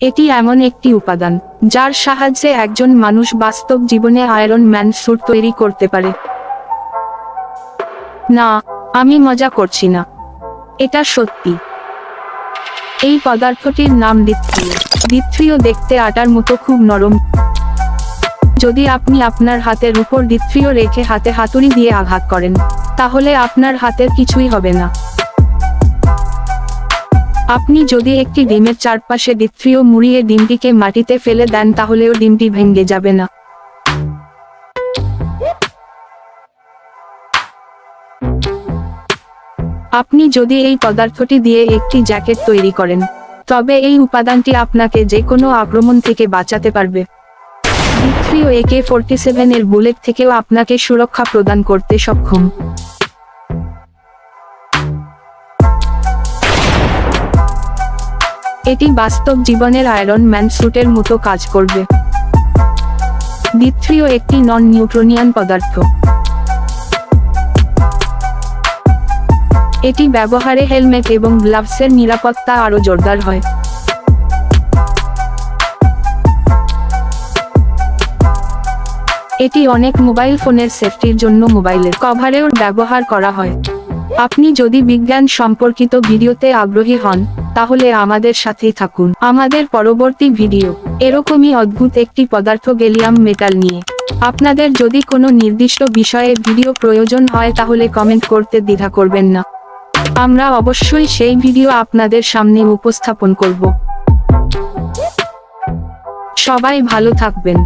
এটি এমন একটি উপাদান যার সাহায্যে একজন মানুষ বাস্তব জীবনে আয়রন ম্যান স্যুট তৈরি করতে পারে। না, আমি মজা করছি না, এটা সত্যি। এই পদার্থটির নাম ডিথ্রিয়। ডিথ্রিয় দেখতে আটার মতো খুব নরম। যদি আপনি আপনার হাতের উপর ডিথ্রিয় রেখে হাতে হাতুড়ি দিয়ে আঘাত করেন, তাহলে আপনার হাতের কিছুই হবে না। আপনি যদি একটি ডিমের চারপাশে ডিথ্রিয় মুড়িয়ে ডিমটিকে মাটিতে ফেলে দেন, তাহলেও ডিমটি ভেঙে যাবে না। আপনি যদি এই পদার্থটি দিয়ে একটি জ্যাকেট তৈরি করেন, তবে এই উপাদানটি আপনাকে যে কোনো আক্রমণ থেকে বাঁচাতে পারবে। ডিথ্রিয় AK-47 এর বুলেট থেকেও আপনাকে সুরক্ষা প্রদান করতে সক্ষম। এটি বাস্তব জীবনের আয়রন ম্যান স্যুটের মতো কাজ করবে। ডিথ্রিয় একটি নন নিউট্রনিয়ান পদার্থ। এটি ব্যবহারে হেলমেট এবং গ্লাভসের নিরাপত্তা আরও জোরদার হয়। এটি অনেক মোবাইল ফোনের সেফটির জন্য মোবাইলের কভারেও ব্যবহার করা হয়। আপনি যদি বিজ্ঞান সম্পর্কিত ভিডিওতে আগ্রহী হন, তাহলে আমাদের সাথেই থাকুন। আমাদের পরবর্তী ভিডিও এরকমই অদ্ভুত একটি পদার্থ গ্যালিয়াম মেটাল নিয়ে। আপনাদের যদি কোনো নির্দিষ্ট বিষয়ে ভিডিও প্রয়োজন হয়, তাহলে কমেন্ট করতে দ্বিধা করবেন না। আমরা অবশ্যই সেই ভিডিও আপনাদের সামনে উপস্থাপন করব। সবাই ভালো থাকবেন।